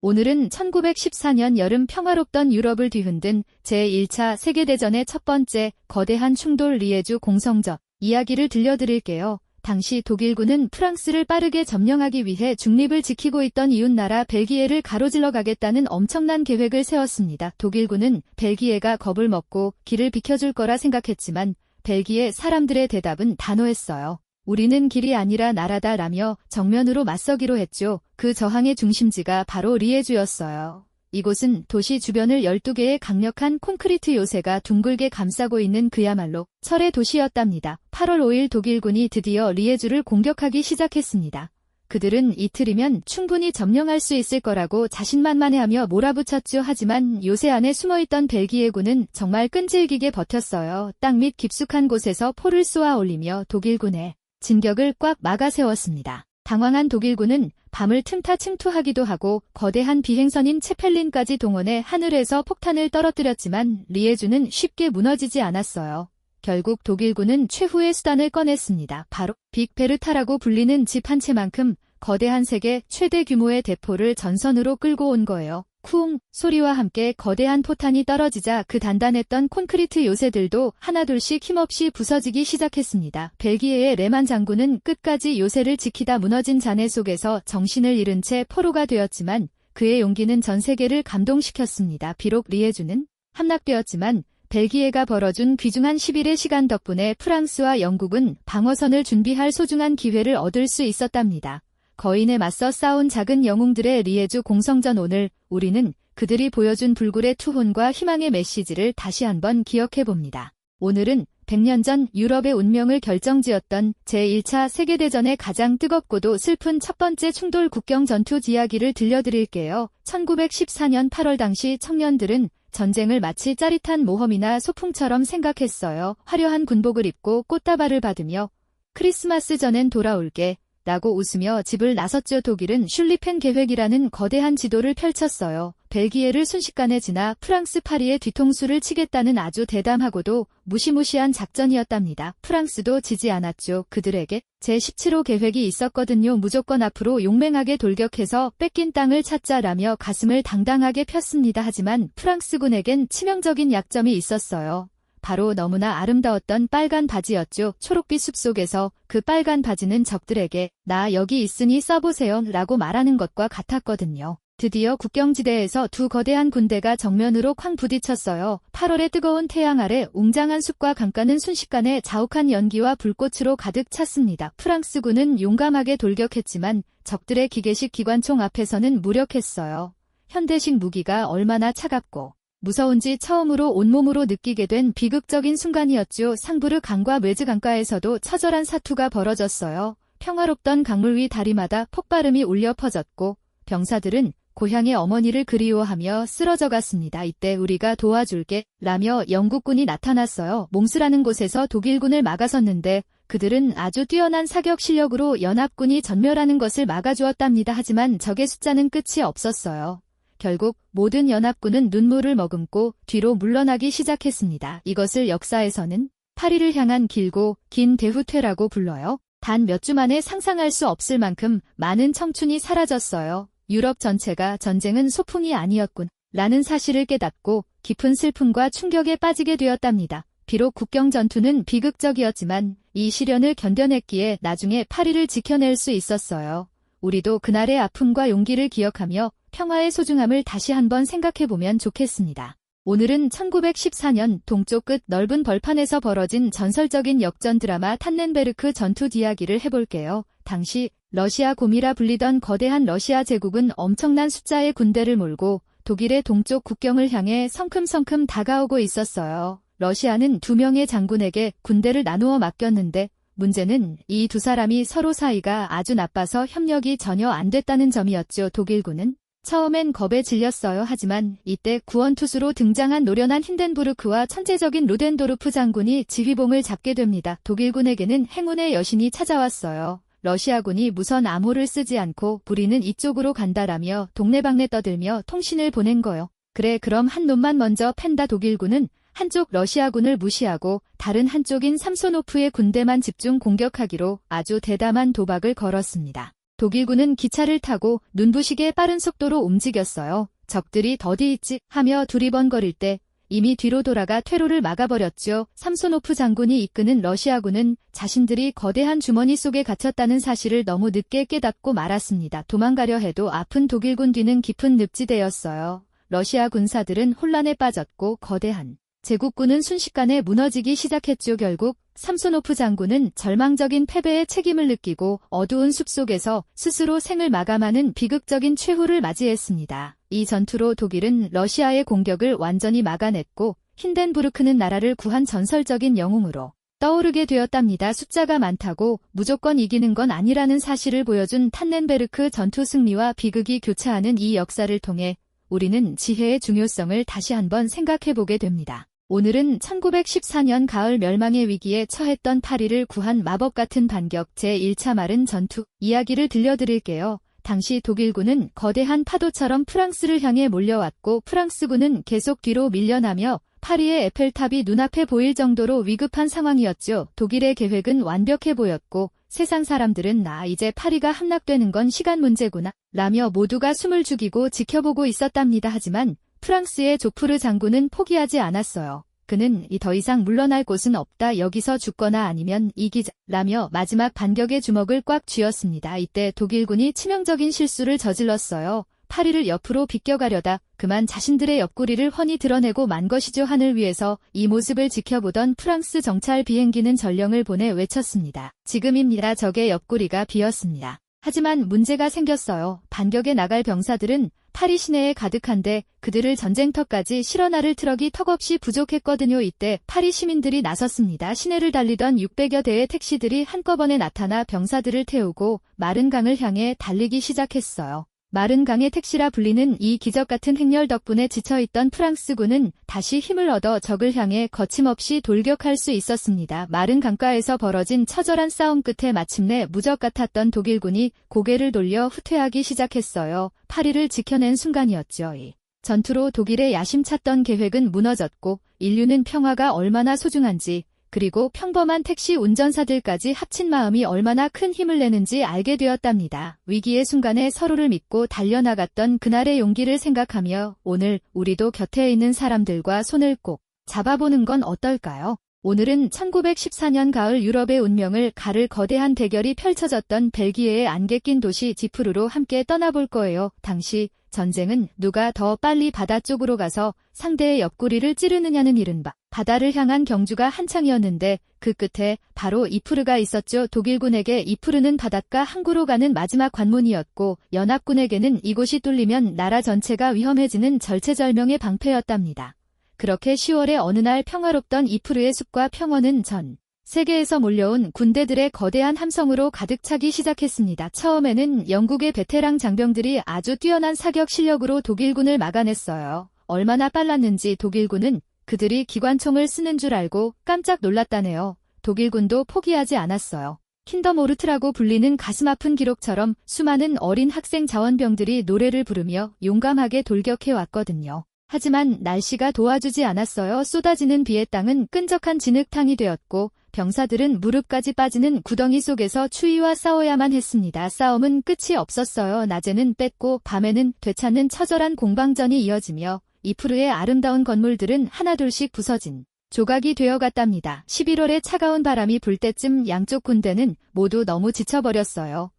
오늘은 1914년 여름 평화롭던 유럽을 뒤흔든 제1차 세계대전의 첫 번째 거대한 충돌 리에주 공성전 이야기를 들려드릴게요. 당시 독일군은 프랑스를 빠르게 점령하기 위해 중립을 지키고 있던 이웃나라 벨기에를 가로질러 가겠다는 엄청난 계획을 세웠습니다. 독일군은 벨기에가 겁을 먹고 길을 비켜줄 거라 생각했지만 벨기에 사람들의 대답은 단호했어요. 우리는 길이 아니라 나라다 라며 정면으로 맞서기로 했죠. 그 저항의 중심지가 바로 리에주였어요. 이곳은 도시 주변을 12개의 강력한 콘크리트 요새가 둥글게 감싸고 있는 그야말로 철의 도시였답니다. 8월 5일 독일군이 드디어 리에주를 공격하기 시작했습니다. 그들은 이틀이면 충분히 점령할 수 있을 거라고 자신만만해하며 몰아붙였죠. 하지만 요새 안에 숨어있던 벨기에군은 정말 끈질기게 버텼어요. 땅 밑 깊숙한 곳에서 포를 쏘아 올리며 독일군의 진격을 꽉 막아 세웠습니다. 당황한 독일군은 밤을 틈타 침투하기도 하고 거대한 비행선인 체펠린까지 동원해 하늘에서 폭탄을 떨어뜨렸지만 리에주는 쉽게 무너지지 않았어요. 결국 독일군은 최후의 수단을 꺼냈습니다. 바로 빅베르타라고 불리는 집 한 채만큼 거대한 세계 최대 규모의 대포를 전선으로 끌고 온 거예요. 쿵 소리와 함께 거대한 포탄이 떨어지자 그 단단했던 콘크리트 요새들도 하나둘씩 힘없이 부서지기 시작했습니다. 벨기에의 레만 장군은 끝까지 요새를 지키다 무너진 잔해 속에서 정신을 잃은 채 포로가 되었지만 그의 용기는 전 세계를 감동시켰습니다. 비록 리에주는 함락되었지만 벨기에가 벌어준 귀중한 10일의 시간 덕분에 프랑스와 영국은 방어선을 준비할 소중한 기회를 얻을 수 있었답니다. 거인에 맞서 싸운 작은 영웅들의 리에주 공성전. 오늘 우리는 그들이 보여준 불굴의 투혼과 희망의 메시지를 다시 한번 기억해봅니다. 오늘은 100년 전 유럽의 운명을 결정지었던 제1차 세계대전의 가장 뜨겁고도 슬픈 첫 번째 충돌 국경 전투 이야기를 들려드릴게요. 1914년 8월 당시 청년들은 전쟁을 마치 짜릿한 모험이나 소풍처럼 생각했어요. 화려한 군복을 입고 꽃다발을 받으며 크리스마스 전엔 돌아올게 라고 웃으며 집을 나섰죠. 독일은 슐리펜 계획이라는 거대한 지도를 펼쳤어요. 벨기에를 순식간에 지나 프랑스 파리의 뒤통수를 치겠다는 아주 대담하고도 무시무시한 작전이었답니다. 프랑스도 지지 않았죠. 그들에게 제17호 계획이 있었거든요. 무조건 앞으로 용맹하게 돌격해서 뺏긴 땅을 찾자라며 가슴을 당당하게 폈습니다. 하지만 프랑스군에겐 치명적인 약점이 있었어요. 바로 너무나 아름다웠던 빨간 바지였죠. 초록빛 숲속에서 그 빨간 바지는 적들에게 나 여기 있으니 써보세요 라고 말하는 것과 같았거든요. 드디어 국경지대에서 두 거대한 군대가 정면으로 쾅 부딪혔어요. 8월의 뜨거운 태양 아래 웅장한 숲과 강가는 순식간에 자욱한 연기와 불꽃으로 가득 찼습니다. 프랑스군은 용감하게 돌격했지만 적들의 기계식 기관총 앞에서는 무력했어요. 현대식 무기가 얼마나 차갑고 무서운지 처음으로 온몸으로 느끼게 된 비극적인 순간이었죠. 상부르 강과 웨즈 강가에서도 처절한 사투가 벌어졌어요. 평화롭던 강물 위 다리마다 폭발음이 울려 퍼졌고 병사들은 고향의 어머니를 그리워하며 쓰러져갔습니다. 이때 우리가 도와줄게 라며 영국군이 나타났어요. 몽스라는 곳에서 독일군을 막아섰는데 그들은 아주 뛰어난 사격 실력으로 연합군이 전멸하는 것을 막아주었답니다. 하지만 적의 숫자는 끝이 없었어요. 결국 모든 연합군은 눈물을 머금고 뒤로 물러나기 시작했습니다. 이것을 역사에서는 파리를 향한 길고 긴 대후퇴라고 불러요. 단 몇 주 만에 상상할 수 없을 만큼 많은 청춘이 사라졌어요. 유럽 전체가 전쟁은 소풍이 아니었군 라는 사실을 깨닫고 깊은 슬픔과 충격에 빠지게 되었답니다. 비록 국경 전투는 비극적이었지만 이 시련을 견뎌냈기에 나중에 파리를 지켜낼 수 있었어요. 우리도 그날의 아픔과 용기를 기억하며 평화의 소중함을 다시 한번 생각해보면 좋겠습니다. 오늘은 1914년 동쪽 끝 넓은 벌판에서 벌어진 전설적인 역전 드라마 탄넨베르크 전투 이야기를 해볼게요. 당시 러시아 곰이라 불리던 거대한 러시아 제국은 엄청난 숫자의 군대를 몰고 독일의 동쪽 국경을 향해 성큼성큼 다가오고 있었어요. 러시아는 2명의 장군에게 군대를 나누어 맡겼는데 문제는 이 두 사람이 서로 사이가 아주 나빠서 협력이 전혀 안 됐다는 점이었죠. 독일군은 처음엔 겁에 질렸어요. 하지만 이때 구원투수로 등장한 노련한 힌덴부르크와 천재적인 루덴도르프 장군이 지휘봉을 잡게 됩니다. 독일군에게는 행운의 여신이 찾아왔어요. 러시아군이 무선 암호를 쓰지 않고 우리는 이쪽으로 간다라며 동네방네 떠들며 통신을 보낸 거요. 그래 그럼 한 놈만 먼저 팬다. 독일군은 한쪽 러시아군을 무시하고 다른 한쪽인 삼소노프의 군대만 집중 공격하기로 아주 대담한 도박을 걸었습니다. 독일군은 기차를 타고 눈부시게 빠른 속도로 움직였어요. 적들이 더디 있지 하며 두리번거릴 때 이미 뒤로 돌아가 퇴로를 막아버렸죠. 삼소노프 장군이 이끄는 러시아군은 자신들이 거대한 주머니 속에 갇혔다는 사실을 너무 늦게 깨닫고 말았습니다. 도망가려 해도 아픈 독일군 뒤는 깊은 늪지대였어요. 러시아 군사들은 혼란에 빠졌고 거대한 제국군은 순식간에 무너지기 시작했죠. 결국 삼소노프 장군은 절망적인 패배의 책임을 느끼고 어두운 숲속에서 스스로 생을 마감하는 비극적인 최후를 맞이했습니다. 이 전투로 독일은 러시아의 공격을 완전히 막아냈고 힌덴부르크는 나라를 구한 전설적인 영웅으로 떠오르게 되었답니다. 숫자가 많다고 무조건 이기는 건 아니라는 사실을 보여준 탄넨베르크 전투 승리와 비극이 교차하는 이 역사를 통해 우리는 지혜의 중요성을 다시 한번 생각해보게 됩니다. 오늘은 1914년 가을 멸망의 위기에 처했던 파리를 구한 마법 같은 반격 제1차 마른 전투 이야기를 들려드릴게요. 당시 독일군은 거대한 파도처럼 프랑스를 향해 몰려왔고 프랑스군은 계속 뒤로 밀려나며 파리의 에펠탑이 눈앞에 보일 정도로 위급한 상황이었죠. 독일의 계획은 완벽해 보였고 세상 사람들은 이제 파리가 함락되는 건 시간 문제구나 라며 모두가 숨을 죽이고 지켜보고 있었답니다. 하지만 프랑스의 조프르 장군은 포기하지 않았어요. 그는 더 이상 물러날 곳은 없다. 여기서 죽거나 아니면 이기자 라며 마지막 반격의 주먹을 꽉 쥐었습니다. 이때 독일군이 치명적인 실수를 저질렀어요. 파리를 옆으로 비껴가려다 그만 자신들의 옆구리를 훤히 드러내고 만 것이죠. 하늘 위에서 이 모습을 지켜보던 프랑스 정찰 비행기는 전령을 보내 외쳤습니다. 지금입니다. 적의 옆구리가 비었습니다. 하지만 문제가 생겼어요. 반격에 나갈 병사들은 파리 시내에 가득한데 그들을 전쟁터까지 실어 나를 트럭이 턱없이 부족했거든요. 이때 파리 시민들이 나섰습니다. 시내를 달리던 600여 대의 택시들이 한꺼번에 나타나 병사들을 태우고 마른 강을 향해 달리기 시작했어요. 마른 강의 택시라 불리는 이 기적 같은 행렬 덕분에 지쳐있던 프랑스군은 다시 힘을 얻어 적을 향해 거침없이 돌격할 수 있었습니다. 마른 강가에서 벌어진 처절한 싸움 끝에 마침내 무적 같았던 독일군이 고개를 돌려 후퇴하기 시작했어요. 파리를 지켜낸 순간이었죠. 이 전투로 독일의 야심찼던 계획은 무너졌고 인류는 평화가 얼마나 소중한지 그리고 평범한 택시 운전사들까지 합친 마음이 얼마나 큰 힘을 내는지 알게 되었답니다. 위기의 순간에 서로를 믿고 달려나갔던 그날의 용기를 생각하며 오늘 우리도 곁에 있는 사람들과 손을 꼭 잡아보는 건 어떨까요? 오늘은 1914년 가을 유럽의 운명을 가를 거대한 대결이 펼쳐졌던 벨기에의 안개 낀 도시 지프르로 함께 떠나볼 거예요. 당시 전쟁은 누가 더 빨리 바다 쪽으로 가서 상대의 옆구리를 찌르느냐는 이른바 바다를 향한 경주가 한창이었는데 그 끝에 바로 이프르가 있었죠. 독일군에게 이프르는 바닷가 항구로 가는 마지막 관문이었고 연합군에게는 이곳이 뚫리면 나라 전체가 위험해지는 절체절명의 방패였답니다. 그렇게 10월의 어느 날 평화롭던 이프르의 숲과 평원은 전 세계에서 몰려온 군대들의 거대한 함성으로 가득 차기 시작했습니다. 처음에는 영국의 베테랑 장병들이 아주 뛰어난 사격 실력으로 독일군을 막아냈어요. 얼마나 빨랐는지 독일군은 그들이 기관총을 쓰는 줄 알고 깜짝 놀랐다네요. 독일군도 포기하지 않았어요. 킨더모르트라고 불리는 가슴 아픈 기록처럼 수많은 어린 학생 자원병들이 노래를 부르며 용감하게 돌격해왔거든요. 하지만 날씨가 도와주지 않았어요. 쏟아지는 비의 땅은 끈적한 진흙탕이 되었고 병사들은 무릎까지 빠지는 구덩이 속에서 추위와 싸워야만 했습니다. 싸움은 끝이 없었어요. 낮에는 뺏고 밤에는 되찾는 처절한 공방전이 이어지며 이프르의 아름다운 건물들은 하나둘씩 부서진 조각이 되어갔답니다. 11월의 차가운 바람이 불 때쯤 양쪽 군대는 모두 너무 지쳐버렸어요.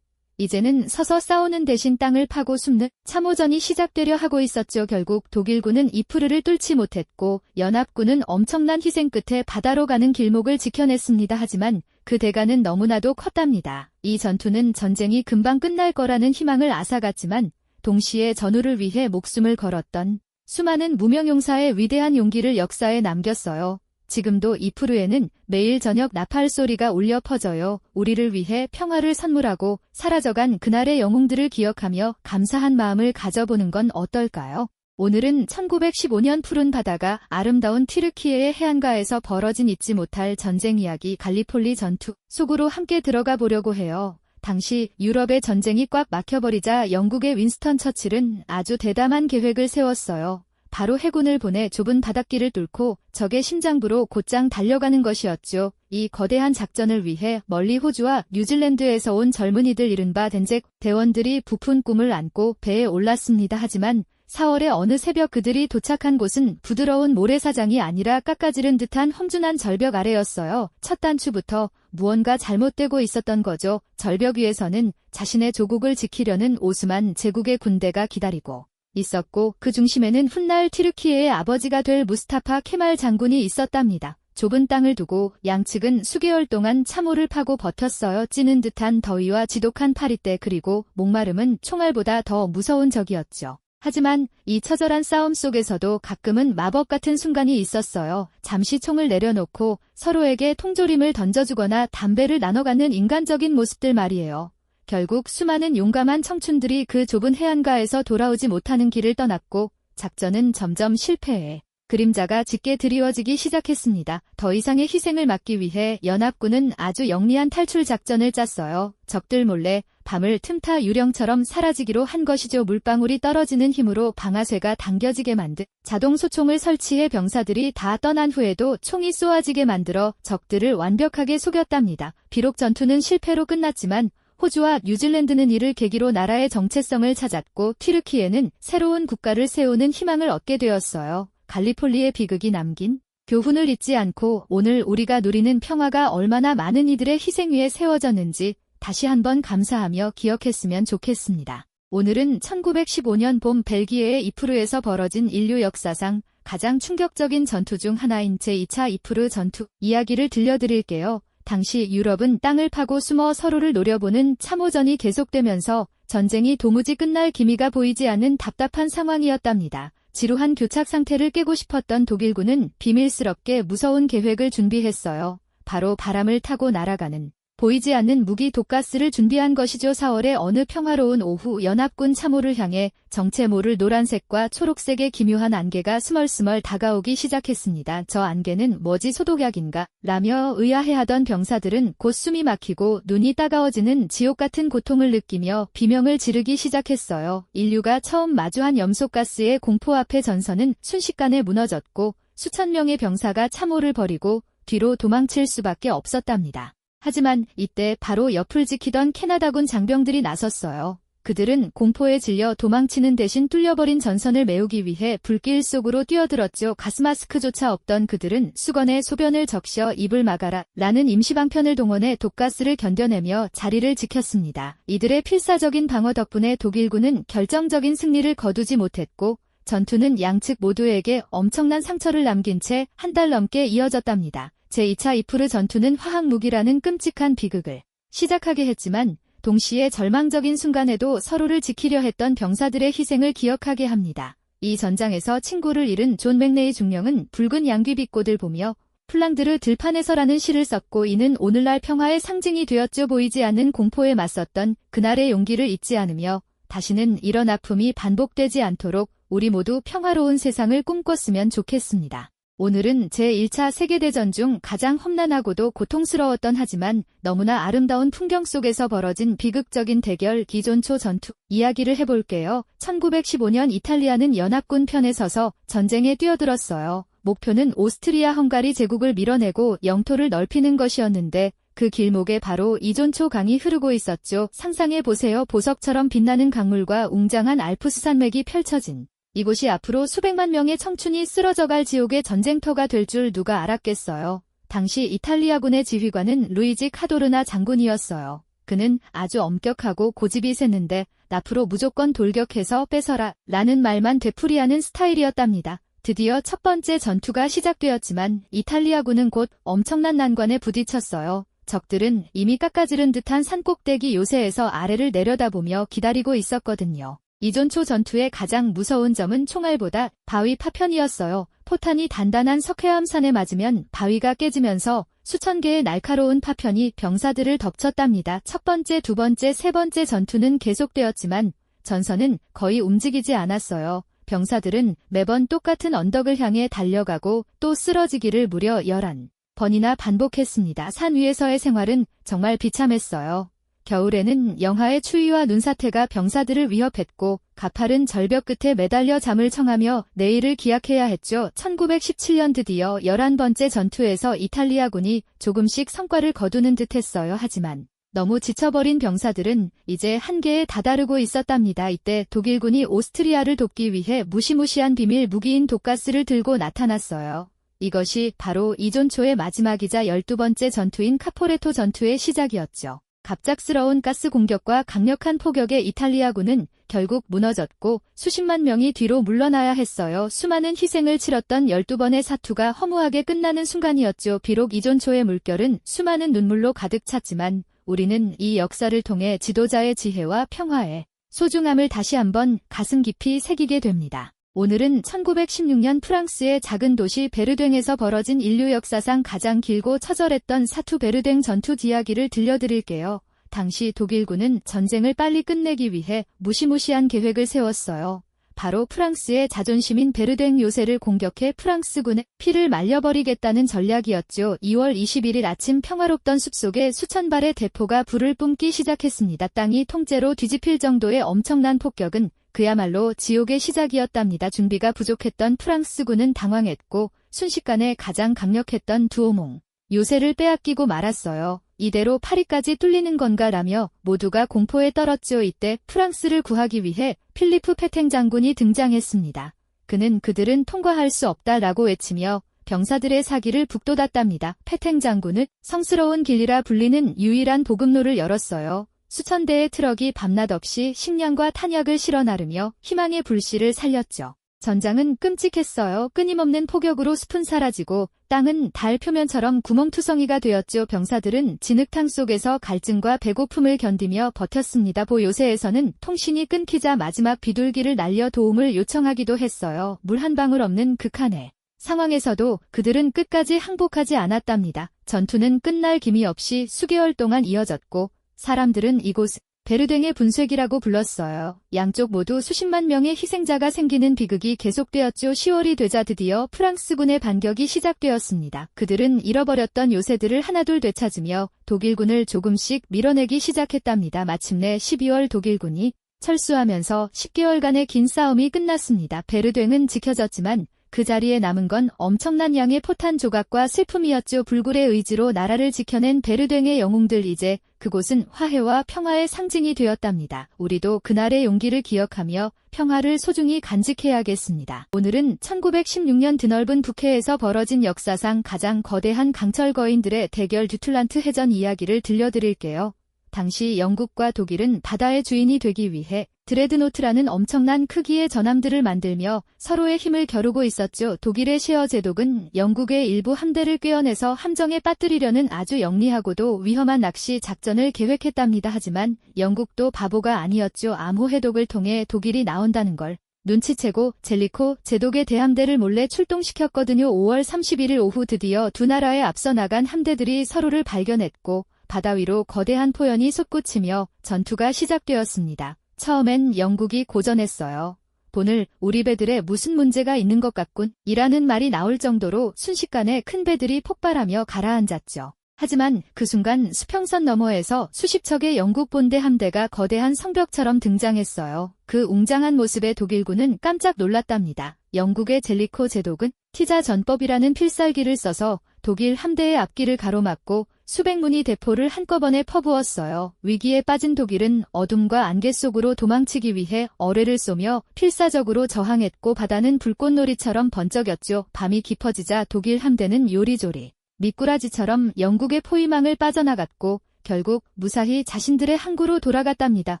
이제는 서서 싸우는 대신 땅을 파고 숨는 참호전이 시작되려 하고 있었죠. 결국 독일군은 이프르를 뚫지 못했고 연합군은 엄청난 희생 끝에 바다로 가는 길목을 지켜냈습니다. 하지만 그 대가는 너무나도 컸답니다. 이 전투는 전쟁이 금방 끝날 거라는 희망을 앗아갔지만 동시에 전우를 위해 목숨을 걸었던 수많은 무명용사의 위대한 용기를 역사에 남겼어요. 지금도 이프르에는 매일 저녁 나팔 소리가 울려 퍼져요. 우리를 위해 평화를 선물하고 사라져간 그날의 영웅들을 기억하며 감사한 마음을 가져보는 건 어떨까요? 오늘은 1915년 푸른 바다가 아름다운 튀르키예의 해안가에서 벌어진 잊지 못할 전쟁 이야기 갈리폴리 전투 속으로 함께 들어가 보려고 해요. 당시 유럽의 전쟁이 꽉 막혀버리자 영국의 윈스턴 처칠은 아주 대담한 계획을 세웠어요. 바로 해군을 보내 좁은 바닷길을 뚫고 적의 심장부로 곧장 달려가는 것이었죠. 이 거대한 작전을 위해 멀리 호주와 뉴질랜드에서 온 젊은이들 이른바 덴잭 대원들이 부푼 꿈을 안고 배에 올랐습니다. 하지만 4월의 어느 새벽 그들이 도착한 곳은 부드러운 모래사장이 아니라 깎아지른 듯한 험준한 절벽 아래였어요. 첫 단추부터 무언가 잘못되고 있었던 거죠. 절벽 위에서는 자신의 조국을 지키려는 오스만 제국의 군대가 기다리고 있었고 그 중심에는 훗날 튀르키예의 아버지가 될 무스타파 케말 장군이 있었답니다. 좁은 땅을 두고 양측은 수개월 동안 참호를 파고 버텼어요. 찌는 듯한 더위와 지독한 파리떼 그리고 목마름은 총알보다 더 무서운 적이었죠. 하지만 이 처절한 싸움 속에서도 가끔은 마법 같은 순간이 있었어요. 잠시 총을 내려놓고 서로에게 통조림을 던져주거나 담배를 나눠 갖는 인간적인 모습들 말이에요. 결국 수많은 용감한 청춘들이 그 좁은 해안가에서 돌아오지 못하는 길을 떠났고 작전은 점점 실패해 그림자가 짙게 드리워지기 시작했습니다. 더 이상의 희생을 막기 위해 연합군은 아주 영리한 탈출 작전을 짰어요. 적들 몰래 밤을 틈타 유령처럼 사라지기로 한 것이죠. 물방울이 떨어지는 힘으로 방아쇠가 당겨지게 만든 자동 소총을 설치해 병사들이 다 떠난 후에도 총이 쏘아지게 만들어 적들을 완벽하게 속였답니다. 비록 전투는 실패로 끝났지만 호주와 뉴질랜드는 이를 계기로 나라의 정체성을 찾았고 튀르키예는 새로운 국가를 세우는 희망을 얻게 되었어요. 갈리폴리의 비극이 남긴 교훈을 잊지 않고 오늘 우리가 누리는 평화가 얼마나 많은 이들의 희생 위에 세워졌는지 다시 한번 감사하며 기억했으면 좋겠습니다. 오늘은 1915년 봄 벨기에의 이프르에서 벌어진 인류 역사상 가장 충격적인 전투 중 하나인 제2차 이프르 전투 이야기를 들려드릴게요. 당시 유럽은 땅을 파고 숨어 서로를 노려보는 참호전이 계속되면서 전쟁이 도무지 끝날 기미가 보이지 않는 답답한 상황이었답니다. 지루한 교착 상태를 깨고 싶었던 독일군은 비밀스럽게 무서운 계획을 준비했어요. 바로 바람을 타고 날아가는 보이지 않는 무기 독가스를 준비한 것이죠. 4월의 어느 평화로운 오후 연합군 참호를 향해 정체 모를 노란색과 초록색의 기묘한 안개가 스멀스멀 다가오기 시작했습니다. 저 안개는 뭐지 소독약인가? 라며 의아해하던 병사들은 곧 숨이 막히고 눈이 따가워지는 지옥 같은 고통을 느끼며 비명을 지르기 시작했어요. 인류가 처음 마주한 염소가스의 공포 앞에 전선은 순식간에 무너졌고 수천 명의 병사가 참호를 버리고 뒤로 도망칠 수밖에 없었답니다. 하지만 이때 바로 옆을 지키던 캐나다군 장병들이 나섰어요. 그들은 공포에 질려 도망치는 대신 뚫려버린 전선을 메우기 위해 불길 속으로 뛰어들었죠. 가스마스크조차 없던 그들은 수건에 소변을 적셔 입을 막아라 라는 임시방편을 동원해 독가스를 견뎌내며 자리를 지켰습니다. 이들의 필사적인 방어 덕분에 독일군은 결정적인 승리를 거두지 못했고 전투는 양측 모두에게 엄청난 상처를 남긴 채 한 달 넘게 이어졌답니다. 제2차 이프르 전투는 화학무기라는 끔찍한 비극을 시작하게 했지만 동시에 절망적인 순간에도 서로를 지키려 했던 병사들의 희생을 기억하게 합니다. 이 전장에서 친구를 잃은 존 맥레이 중령은 붉은 양귀비꽃을 보며 플랑드르 들판에서라는 시를 썼고 이는 오늘날 평화의 상징이 되었죠. 보이지 않는 공포에 맞섰던 그날의 용기를 잊지 않으며 다시는 이런 아픔이 반복되지 않도록 우리 모두 평화로운 세상을 꿈꿨으면 좋겠습니다. 오늘은 제1차 세계대전 중 가장 험난하고도 고통스러웠던 하지만 너무나 아름다운 풍경 속에서 벌어진 비극적인 대결 기존초 전투 이야기를 해볼게요. 1915년 이탈리아는 연합군 편에 서서 전쟁에 뛰어들었어요. 목표는 오스트리아 헝가리 제국을 밀어내고 영토를 넓히는 것이었는데 그 길목에 바로 이존초 강이 흐르고 있었죠. 상상해보세요. 보석처럼 빛나는 강물과 웅장한 알프스 산맥이 펼쳐진 이곳이 앞으로 수백만 명의 청춘이 쓰러져갈 지옥의 전쟁터가 될 줄 누가 알았겠어요. 당시 이탈리아군의 지휘관은 루이지 카도르나 장군이었어요. 그는 아주 엄격하고 고집이 셌는데 나프로 무조건 돌격해서 뺏어라 라는 말만 되풀이하는 스타일이었답니다. 드디어 첫 번째 전투가 시작되었지만 이탈리아군은 곧 엄청난 난관에 부딪혔어요. 적들은 이미 깎아지른 듯한 산꼭대기 요새에서 아래를 내려다보며 기다리고 있었거든요. 이존초 전투의 가장 무서운 점은 총알보다 바위 파편이었어요. 포탄이 단단한 석회암산에 맞으면 바위가 깨지면서 수천 개의 날카로운 파편이 병사들을 덮쳤답니다. 첫 번째, 두 번째, 세 번째 전투는 계속되었지만 전선은 거의 움직이지 않았어요. 병사들은 매번 똑같은 언덕을 향해 달려가고 또 쓰러지기를 무려 11번이나 반복했습니다. 산 위에서의 생활은 정말 비참했어요. 겨울에는 영하의 추위와 눈사태가 병사들을 위협했고 가파른 절벽 끝에 매달려 잠을 청하며 내일을 기약해야 했죠. 1917년 드디어 11번째 전투에서 이탈리아군이 조금씩 성과를 거두는 듯 했어요. 하지만 너무 지쳐버린 병사들은 이제 한계에 다다르고 있었답니다. 이때 독일군이 오스트리아를 돕기 위해 무시무시한 비밀 무기인 독가스를 들고 나타났어요. 이것이 바로 이존초의 마지막이자 12번째 전투인 카포레토 전투의 시작이었죠. 갑작스러운 가스 공격과 강력한 포격에 이탈리아군은 결국 무너졌고 수십만 명이 뒤로 물러나야 했어요. 수많은 희생을 치렀던 12번의 사투가 허무하게 끝나는 순간이었죠. 비록 이존초의 물결은 수많은 눈물로 가득 찼지만 우리는 이 역사를 통해 지도자의 지혜와 평화의 소중함을 다시 한번 가슴 깊이 새기게 됩니다. 오늘은 1916년 프랑스의 작은 도시 베르댕에서 벌어진 인류 역사상 가장 길고 처절했던 사투 베르댕 전투 이야기를 들려드릴게요. 당시 독일군은 전쟁을 빨리 끝내기 위해 무시무시한 계획을 세웠어요. 바로 프랑스의 자존심인 베르댕 요새를 공격해 프랑스군의 피를 말려버리겠다는 전략이었죠. 2월 21일 아침 평화롭던 숲속에 수천 발의 대포가 불을 뿜기 시작했습니다. 땅이 통째로 뒤집힐 정도의 엄청난 폭격은 그야말로 지옥의 시작이었답니다. 준비가 부족했던 프랑스군은 당황했고 순식간에 가장 강력했던 두오몽 요새를 빼앗기고 말았어요. 이대로 파리까지 뚫리는 건가라며 모두가 공포에 떨었죠. 이때 프랑스를 구하기 위해 필리프 페탱 장군이 등장했습니다. 그는 그들은 통과할 수 없다라고 외치며 병사들의 사기를 북돋았답니다. 페탱 장군은 성스러운 길이라 불리는 유일한 보급로를 열었어요. 수천 대의 트럭이 밤낮 없이 식량과 탄약을 실어 나르며 희망의 불씨를 살렸죠. 전장은 끔찍했어요. 끊임없는 폭격으로 숲은 사라지고 땅은 달 표면처럼 구멍투성이가 되었죠. 병사들은 진흙탕 속에서 갈증과 배고픔을 견디며 버텼습니다. 요새에서는 통신이 끊기자 마지막 비둘기를 날려 도움을 요청하기도 했어요. 물 한 방울 없는 극한의 상황에서도 그들은 끝까지 항복하지 않았답니다. 전투는 끝날 기미 없이 수개월 동안 이어졌고 사람들은 이곳을 베르댕의 분쇄기라고 불렀어요. 양쪽 모두 수십만 명의 희생자가 생기는 비극이 계속되었죠. 10월이 되자 드디어 프랑스군의 반격이 시작되었습니다. 그들은 잃어버렸던 요새들을 하나둘 되찾으며 독일군을 조금씩 밀어내기 시작했답니다. 마침내 12월 독일군이 철수하면서 10개월간의 긴 싸움이 끝났습니다. 베르댕은 지켜졌지만 그 자리에 남은 건 엄청난 양의 포탄 조각과 슬픔이었죠. 불굴의 의지로 나라를 지켜낸 베르댕의 영웅들, 이제 그곳은 화해와 평화의 상징이 되었답니다. 우리도 그날의 용기를 기억하며 평화를 소중히 간직해야겠습니다. 오늘은 1916년 드넓은 북해에서 벌어진 역사상 가장 거대한 강철 거인들의 대결 듀틀란트 해전 이야기를 들려드릴게요. 당시 영국과 독일은 바다의 주인이 되기 위해 드레드노트라는 엄청난 크기의 전함들을 만들며 서로의 힘을 겨루고 있었죠. 독일의 셰어 제독은 영국의 일부 함대를 꿰어내서 함정에 빠뜨리려는 아주 영리하고도 위험한 낚시 작전을 계획했답니다. 하지만 영국도 바보가 아니었죠. 암호 해독을 통해 독일이 나온다는 걸 눈치채고 젤리코 제독의 대함대를 몰래 출동시켰거든요. 5월 31일 오후 드디어 두 나라에 앞서 나간 함대들이 서로를 발견했고 바다 위로 거대한 포연이 솟구치며 전투가 시작되었습니다. 처음엔 영국이 고전했어요. 오늘 우리 배들에 무슨 문제가 있는 것 같군 이라는 말이 나올 정도로 순식간에 큰 배들이 폭발하며 가라앉았죠. 하지만 그 순간 수평선 너머에서 수십 척의 영국 본대 함대가 거대한 성벽처럼 등장했어요. 그 웅장한 모습에 독일군은 깜짝 놀랐답니다. 영국의 젤리코 제독은 티자 전법이라는 필살기를 써서 독일 함대의 앞길을 가로막고 수백 문의 대포를 한꺼번에 퍼부었어요. 위기에 빠진 독일은 어둠과 안개 속으로 도망치기 위해 어뢰를 쏘며 필사적으로 저항했고 바다는 불꽃놀이처럼 번쩍였죠. 밤이 깊어지자 독일 함대는 요리조리 미꾸라지처럼 영국의 포위망을 빠져나갔고 결국 무사히 자신들의 항구로 돌아갔답니다.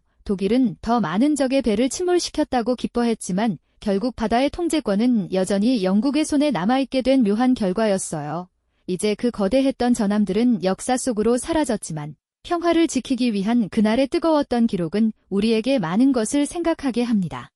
독일은 더 많은 적의 배를 침몰시켰다고 기뻐했지만 결국 바다의 통제권은 여전히 영국의 손에 남아있게 된 묘한 결과였어요. 이제 그 거대했던 전함들은 역사 속으로 사라졌지만 평화를 지키기 위한 그날의 뜨거웠던 기록은 우리에게 많은 것을 생각하게 합니다.